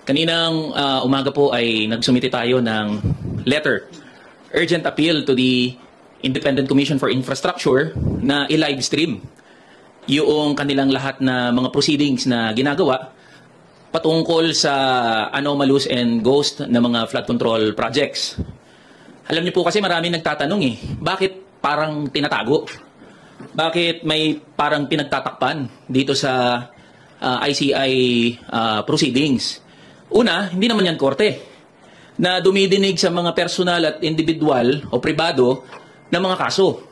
Kaninang umaga po ay nagsumite tayo ng letter, urgent appeal to the Independent Commission for Infrastructure na i-live stream yung kanilang lahat na mga proceedings na ginagawa patungkol sa anomalous and ghost na mga flood control projects. Alam niyo po kasi maraming nagtatanong bakit parang tinatago? Bakit may parang pinagtatakpan dito sa ICI proceedings? Una, hindi naman yan korte na dumidinig sa mga personal at individual o pribado na mga kaso.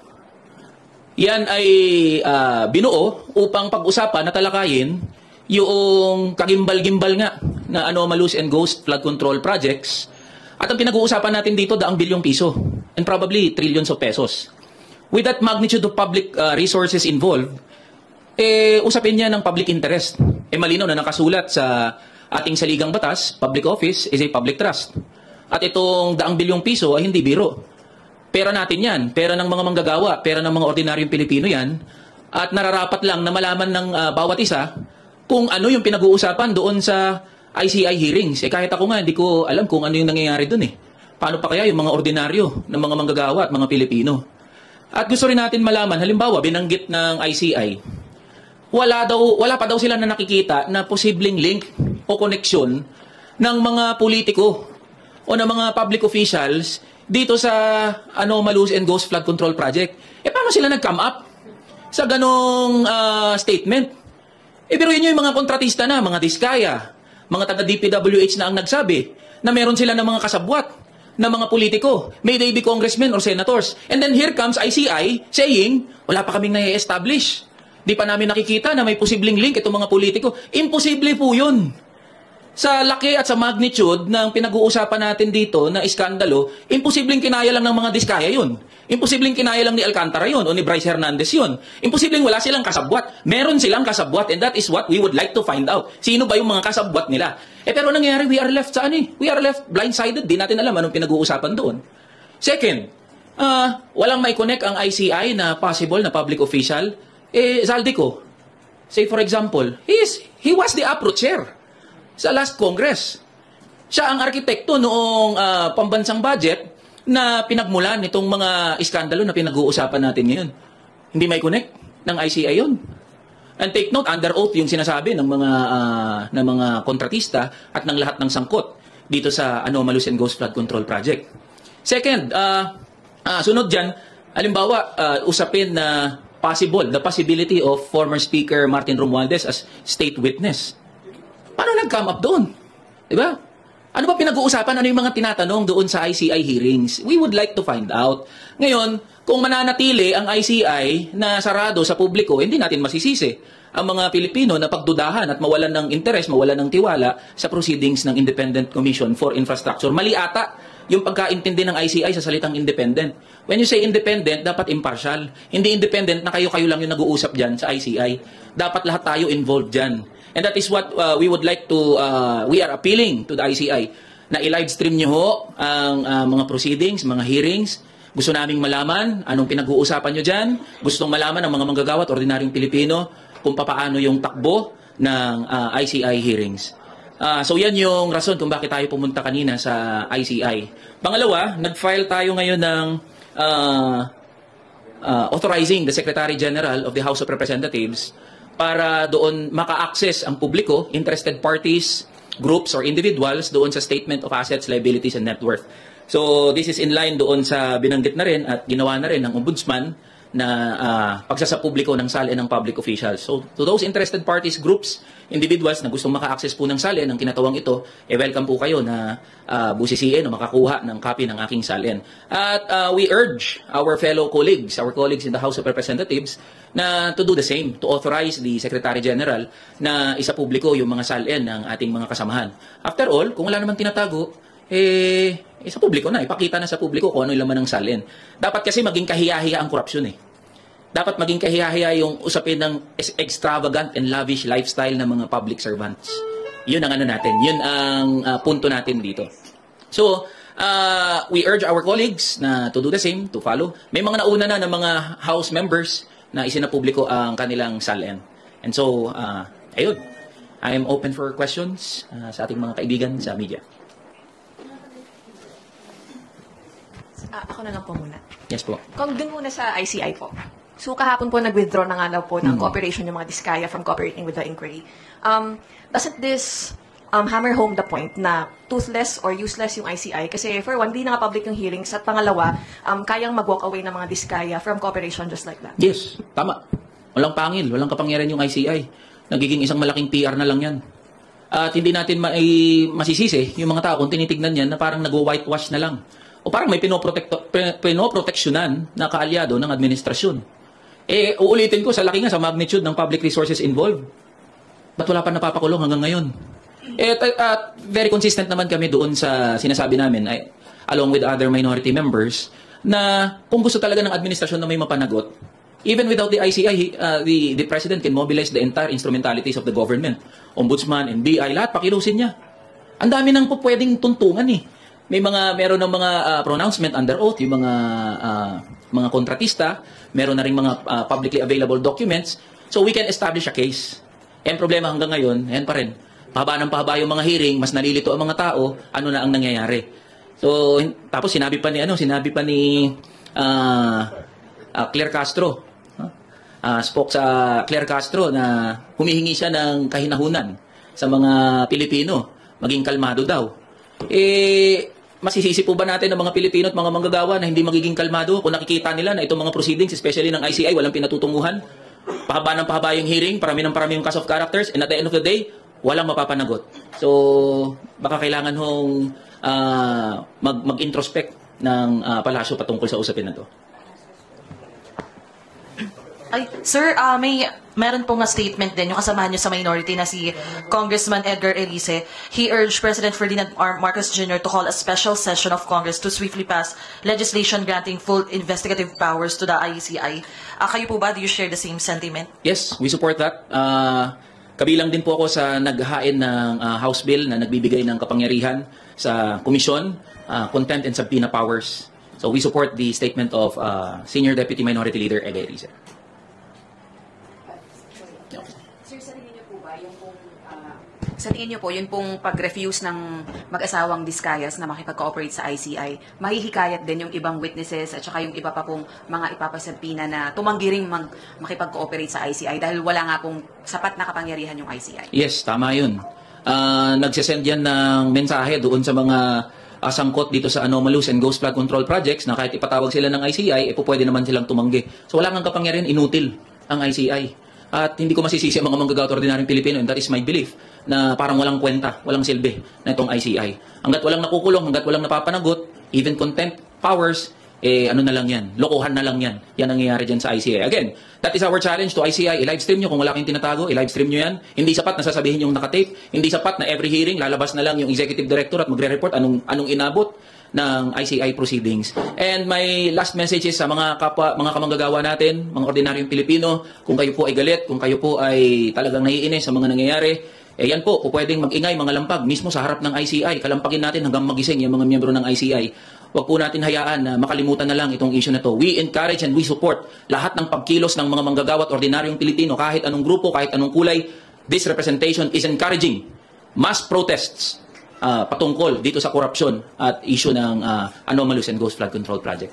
Yan ay binuo upang pag-usapan at talakayin yung kagimbal-gimbal nga na anomalous and ghost flood control projects. At ang pinag-uusapan natin dito, daang bilyong piso and probably trillions of pesos. With that magnitude of public resources involved, usapin niya ng public interest. Malinaw na nakasulat sa ating saligang batas, public office is a public trust. At itong daang bilyong piso ay hindi biro. Pera natin yan, pera ng mga manggagawa, pera ng mga ordinaryong Pilipino yan, at nararapat lang na malaman ng bawat isa kung ano yung pinag-uusapan doon sa ICI hearings. Kahit ako nga, hindi ko alam kung ano yung nangyayari doon Paano pa kaya yung mga ordinaryo ng mga manggagawa at mga Pilipino? At gusto rin natin malaman, halimbawa, binanggit ng ICI, wala pa daw sila na nakikita na posibleng link o koneksyon ng mga politiko o ng mga public officials dito sa anomalous and ghost flood control project. Paano sila nag-come up sa ganong statement? Biruin nyo yung mga kontratista na, mga diskaya, mga taga-DPWH na ang nagsabi na meron sila ng mga kasabwat na mga politiko, may they be congressmen or senators. And then here comes ICI saying, wala pa kaming na-establish. Di pa namin nakikita na may posibleng link itong mga politiko. Imposible po yun. Sa laki at sa magnitude ng pinag-uusapan natin dito na iskandalo, imposibleng kinaya lang ng mga diskaya yun. Imposibleng kinaya lang ni Alcantara yun o ni Bryce Hernandez yun. Imposibleng wala silang kasabwat. Meron silang kasabwat and that is what we would like to find out. Sino ba yung mga kasabwat nila? Pero nangyayari, we are left saan We are left blindsided. Di natin alam anong pinag-uusapan doon. Second, walang mai-connect ang ICI na possible na public official. Zaldico, say for example, he was the APRO chair sa last Congress. Siya ang arkitekto noong pambansang budget na pinagmulan nitong mga iskandalo na pinag-uusapan natin ngayon. Hindi may connect ng ICI yun. And take note, under oath yung sinasabi ng mga kontratista at ng lahat ng sangkot dito sa anomalous and ghost flood control project. Second, sunod dyan, halimbawa, usapin na the possibility of former Speaker Martin Romualdez as state witness. Paano nag-come up doon? Diba? Ano ba pinag-uusapan? Ano yung mga tinatanong doon sa ICI hearings? We would like to find out. Ngayon, kung mananatili ang ICI na sarado sa publiko, hindi natin masisisi ang mga Pilipino na pagdudahan at mawalan ng interes, mawalan ng tiwala sa proceedings ng Independent Commission for Infrastructure. Mali ata yung pagkaintindi ng ICI sa salitang independent. When you say independent, dapat impartial. Hindi independent na kayo-kayo lang yung nag-uusap dyan sa ICI. Dapat lahat tayo involved dyan. And that is what we would like to, we are appealing to the ICI na i-live stream nyo ho ang mga proceedings, mga hearings. Gusto naming malaman anong pinag-uusapan nyo dyan. Gustong malaman ng mga manggagawa at ordinaryong Pilipino kung paano yung takbo ng ICI hearings. So yan yung rason kung bakit tayo pumunta kanina sa ICI. Pangalawa, nag-file tayo ngayon ng authorizing the Secretary General of the House of Representatives para doon maka-access ang publiko, interested parties, groups or individuals doon sa Statement of Assets, Liabilities, and Net Worth. So this is in line doon sa binanggit na rin at ginawa na rin ng Ombudsman na pagsasapubliko ng SALN ng public officials. So to those interested parties, groups, individuals na gustong maka-access po ng SALN ng kinatawang ito, welcome po kayo na busisiin o makakuha ng copy ng aking SALN. At we urge our fellow colleagues, our colleagues in the House of Representatives na to do the same, to authorize the Secretary General na isapubliko yung mga SALN ng ating mga kasamahan. After all, kung wala naman tinatago, sa publiko na, ipakita na sa publiko kung ano yung laman ng SALN. Dapat kasi maging kahiyahiya ang korupsyon Dapat maging kahiyahiya yung usapin ng extravagant and lavish lifestyle ng mga public servants. Yun ang ano natin, yun ang punto natin dito. So, we urge our colleagues na to do the same, to follow. May mga nauna na ng mga House members na isinapubliko ang kanilang SALN. And so, ayun. I am open for questions sa ating mga kaibigan sa media. Ako na lang po muna. Yes po. Kung dun muna sa ICI po. So kahapon po nag-withdraw na nga daw po ng cooperation yung mga Diskaya from cooperating with the inquiry. Doesn't this hammer home the point na toothless or useless yung ICI? Kasi for one, di na nga public yung hearings. At pangalawa, kayang mag-walk away ng mga Diskaya from cooperation just like that. Yes, tama. Walang pangil, walang kapangyarihan yung ICI. Nagiging isang malaking PR na lang yan. At hindi natin masisisi yung mga tao kung tinitignan yan na parang nag-whitewash na lang. O parang may pinoproteksyonan na kaalyado ng administrasyon. Uulitin ko, sa laki nga sa magnitude ng public resources involved. Ba't wala pa napapakulong hanggang ngayon? Very consistent naman kami doon sa sinasabi namin, along with other minority members, na kung gusto talaga ng administrasyon na may mapanagot, even without the ICI, the President can mobilize the entire instrumentalities of the government. Ombudsman, NBI, lahat pakilusin niya. Ang dami nang po pwedeng tuntungan eh. Meron ng mga pronouncement under oath, yung mga kontratista, meron na rin mga publicly available documents, so we can establish a case. And problema hanggang ngayon, yan pa rin. Pahaba ng pahaba yung mga hearing, mas nalilito ang mga tao, ano na ang nangyayari. So, tapos sinabi pa ni Claire Castro, spoke sa Claire Castro na humihingi siya ng kahinahunan sa mga Pilipino, maging kalmado daw. Masisisi po ba natin ng mga Pilipino at mga manggagawa na hindi magiging kalmado kung nakikita nila na itong mga proceedings, especially ng ICI, walang pinatutunguhan? Pahaba ng pahaba yung hearing, parami yung cast of characters, and at the end of the day, walang mapapanagot. So, baka kailangan hong mag-introspect ng palasyo patungkol sa usapin na to. Ay, sir, meron pong statement din yung kasamahan nyo sa minority na si Congressman Edgar Elise. He urged President Ferdinand R. Marcos Jr. to call a special session of Congress to swiftly pass legislation granting full investigative powers to the ICI. Kayo po ba, do you share the same sentiment? Yes, we support that. Kabilang din po ako sa naghahain ng House Bill na nagbibigay ng kapangyarihan sa komisyon, contempt and subpoena powers. So we support the statement of Senior Deputy Minority Leader Edgar Elise. Sa tingin niyo po, yun pong pag-refuse ng mag-asawang Diskayas na makipag-cooperate sa ICI, mahihikayat din yung ibang witnesses at saka yung iba pa pong mga ipapasabina na tumanggi ring makipag-cooperate sa ICI dahil wala nga pong sapat na kapangyarihan yung ICI. Yes, tama yun. Nagsisend yan ng mensahe doon sa mga sangkot dito sa anomalous and ghost flood control projects na kahit ipatawag sila ng ICI, pwede naman silang tumanggi. So wala nga kapangyarihan, inutil ang ICI. At hindi ko masisisi ang mga manggagawa at ordinaryong Pilipino, and that is my belief, na parang walang kwenta, walang silbi na itong ICI. Hanggat walang nakukulong, hanggat walang napapanagot, even contempt powers, ano na lang yan, lokohan na lang yan. Yan ang nangyayari dyan sa ICI. Again, that is our challenge to ICI. I-live stream nyo kung wala kayong tinatago, i-live stream nyo yan. Hindi sapat na sasabihin yung nakatape, hindi sapat na every hearing, lalabas na lang yung executive director at magre-report anong inabot ng ICI proceedings. And my last message is sa mga kamanggagawa natin, mga ordinaryong Pilipino, kung kayo po ay galit, kung kayo po ay talagang naiinis sa mga nangyayari, yan po, pwedeng mag-ingay, mga lampag, mismo sa harap ng ICI, kalampagin natin hanggang magising yung mga miyembro ng ICI. Huwag po natin hayaan na makalimutan na lang itong issue na to. We encourage and we support lahat ng pagkilos ng mga manggagawa at ordinaryong Pilipino, kahit anong grupo, kahit anong kulay. This representation is encouraging mass protests patungkol dito sa korupsyon at issue ng anomalous and ghost flood control project.